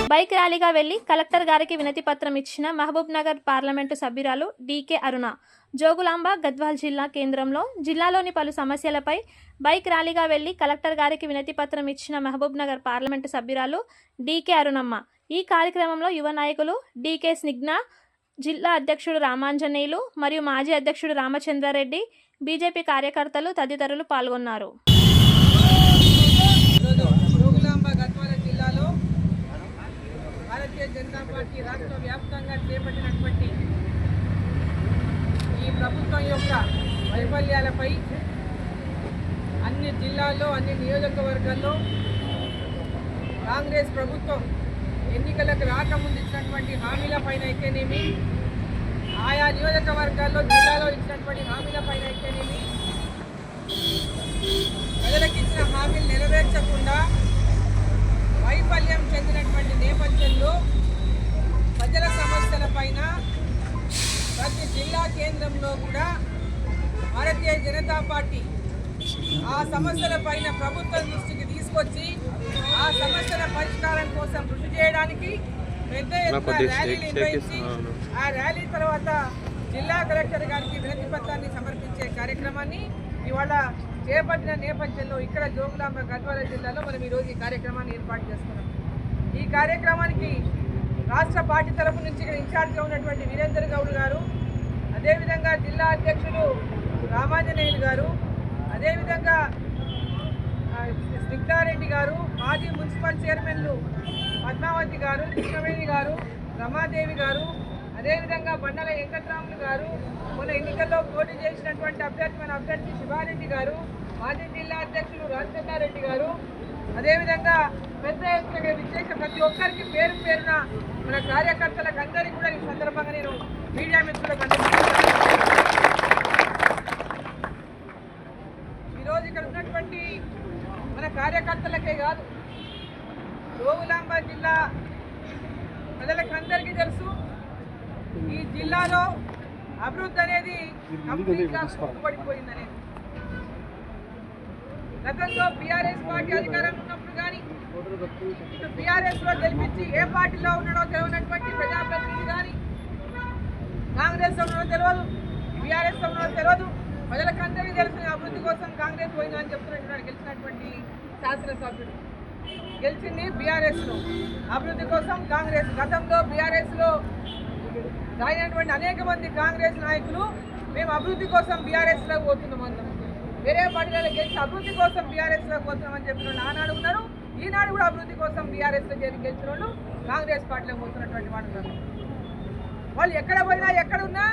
Bike ర్యాలీగా వెళ్లి collector గారికి వినతి పత్రం ఇచ్చిన మహబూబ్ నగర్ పార్లమెంటు సభ్యురాలు డీకే అరుణ. జోగులాంబ గద్వాల్ జిల్లా కేంద్రంలో జిల్లాలోని పలు సమస్యలపై బైక్ ర్యాలీగా వెళ్లి కలెక్టర్ గారికి వినతి పత్రం ఇచ్చిన మహబూబ్ నగర్ పార్లమెంటు సభ్యురాలు డీకే అరుణమ్మ. ఈ కార్యక్రమంలో యువ నాయకులు డీకే స్నిగ్న, జిల్లా అధ్యక్షుడు రామాంజనేయులు మరియు మాజీ అధ్యక్షుడు రామచంద్రారెడ్డి, బీజేపీ కార్యకర్తలు తదితరులు పాల్గొన్నారు. భారతీయ జనతా పార్టీ రాష్ట్ర వ్యాప్తంగా చేపట్టినటువంటి ఈ ప్రభుత్వం యొక్క వైఫల్యాలపై అన్ని జిల్లాల్లో, అన్ని నియోజకవర్గాల్లో కాంగ్రెస్ ప్రభుత్వం ఎన్నికలకు రాకముందు ఇచ్చినటువంటి హామీలపైన అయితేనేమి, ఆయా నియోజకవర్గాల్లో జిల్లాలో ఇచ్చినటువంటి హామీలపైన అయితేనేమి, ప్రజలకు ఇచ్చిన హామీలు నెరవేర్చకుండా వైఫల్యం చెందినటువంటి నేపథ్యంలో ప్రజల సమస్యల పైన ప్రతి జిల్లా కేంద్రంలో కూడా భారతీయ జనతా పార్టీ ఆ సమస్యల పైన ప్రభుత్వం దృష్టికి తీసుకొచ్చి ఆ సమస్యల పరిష్కారం కోసం కృషి చేయడానికి పెద్ద ఎత్తున ర్యాలీలు నిర్వహించి ఆ ర్యాలీ తర్వాత జిల్లా కలెక్టర్ గారికి వినతి పత్రాన్ని సమర్పించే కార్యక్రమాన్ని ఇవాళ చేపట్టిన నేపథ్యంలో ఇక్కడ జోగులాంబ గద్వాల జిల్లాలో మనం ఈరోజు ఈ కార్యక్రమాన్ని ఏర్పాటు చేసుకున్నాం. ఈ కార్యక్రమానికి రాష్ట్ర పార్టీ తరఫు నుంచి ఇక్కడ ఇన్ఛార్జ్గా ఉన్నటువంటి వీరేందర్ గౌడ్ గారు, అదేవిధంగా జిల్లా అధ్యక్షుడు రామాంజనేయులు గారు, అదేవిధంగా స్నిగ్ధారెడ్డి గారు, మాజీ మున్సిపల్ చైర్మన్లు పద్మావతి గారు, కృష్ణవేణి గారు, రమాదేవి గారు, అదేవిధంగా బండల వెంకట్రాములు గారు, మొన్న ఎన్నికల్లో పోటీ చేసినటువంటి అభ్యర్థి శివారెడ్డి గారు, మాజీ జిల్లా అధ్యక్షులు రామచంద్రారెడ్డి గారు, అదేవిధంగా పెద్ద ఎత్తున విశేష ప్రతి ఒక్కరికి పేరు పేరున మన కార్యకర్తలకు అందరికీ కూడా ఈ సందర్భంగా నేను మీడియా మిత్రులకు ఈరోజు ఇక్కడ ఉన్నటువంటి మన కార్యకర్తలకే కాదు, జోగులాంబ జిల్లా ప్రజలకు అందరికీ తెలుసు, ఈ జిల్లాలో అభివృద్ధి అనేది కంప్లీట్గా కుంటుపడిపోయిందనేది. గతంలో బీఆర్ఎస్ పార్టీ అధికారంలో ఉన్నప్పుడు కానీ, ఇటు బీఆర్ఎస్లో గెలిపించి ఏ పార్టీలో ఉన్నాడో తెలియనటువంటి ప్రజాప్రతినిధి కానీ, కాంగ్రెస్లో ఉన్నాడో తెలియదు, బీఆర్ఎస్లో ఉన్నాడో తెలియదు, ప్రజలకు అందరికీ తెలిసిన అభివృద్ధి కోసం కాంగ్రెస్ పోయిందా అని చెప్తున్నట్టున్నాడు గెలిచినటువంటి శాసనసభ్యుడు. గెలిచింది బీఆర్ఎస్లో, అభివృద్ధి కోసం కాంగ్రెస్. గతంలో బీఆర్ఎస్లో జాయిన్ అయినటువంటి అనేక మంది కాంగ్రెస్ నాయకులు మేము అభివృద్ధి కోసం బీఆర్ఎస్లో పోతున్నాం అందరం, వేరే పార్టీలలో గెలిచి అభివృద్ధి కోసం బీఆర్ఎస్లో పోతున్నామని చెప్పిన వాళ్ళు ఆనాడు ఉన్నారు, ఈనాడు కూడా అభివృద్ధి కోసం బీఆర్ఎస్లో గెలిచిన వాళ్ళు కాంగ్రెస్ పార్టీలో పోతున్నటువంటి వాళ్ళు ఉన్నారు. వాళ్ళు ఎక్కడ పోయినా ఎక్కడున్నా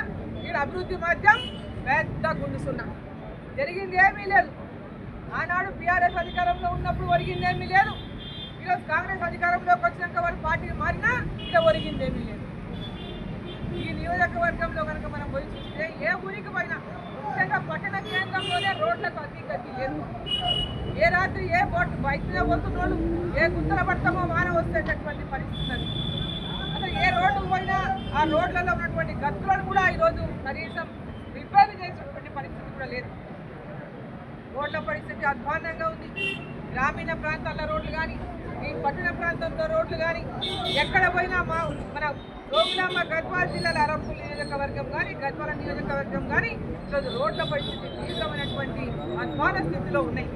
ఈడ అభివృద్ధి మాధ్యం పెద్ద గుండుసున్నా జరిగింది ఏమీ లేదు. ఆనాడు బీఆర్ఎస్ అధికారంలో ఉన్నప్పుడు ఒరిగిందేమీ లేదు, ఈరోజు కాంగ్రెస్ అధికారంలోకి వచ్చినాక వాళ్ళు పార్టీ మారినా ఇలా ఒరిగిందేమీ లేదు. ఈ నియోజకవర్గంలో కనుక మనం పోయి చూస్తే ఏ ఊరికి పోయినా, ముఖ్యంగా పట్టణ కేంద్రంలోనే రోడ్లకు అతిగతి లేదు. ఏ రాత్రి ఏ బైక్ మీద పోతున్న వాళ్ళు ఏ గుంతల పడతామో వాన వస్తేటటువంటి పరిస్థితి అది. అసలు ఏ రోడ్డుకు పోయినా ఆ రోడ్లలో ఉన్నటువంటి గతులను కూడా ఈరోజు కనీసం రిపేర్ చేసేటువంటి పరిస్థితి కూడా లేదు. రోడ్ల పరిస్థితి అధ్వానంగా ఉంది. గ్రామీణ ప్రాంతాల రోడ్లు కానీ, ఈ పట్టణ ప్రాంతంలో రోడ్లు కానీ ఎక్కడ పోయినా మన జోగులాంబ గద్వాల జిల్లాల అరంపూర్ నియోజకవర్గం కానీ, గద్వాల నియోజకవర్గం కానీ ఈరోజు రోడ్ల పరిస్థితి తీవ్రమైనటువంటి అధ్వాన స్థితిలో ఉన్నాయి.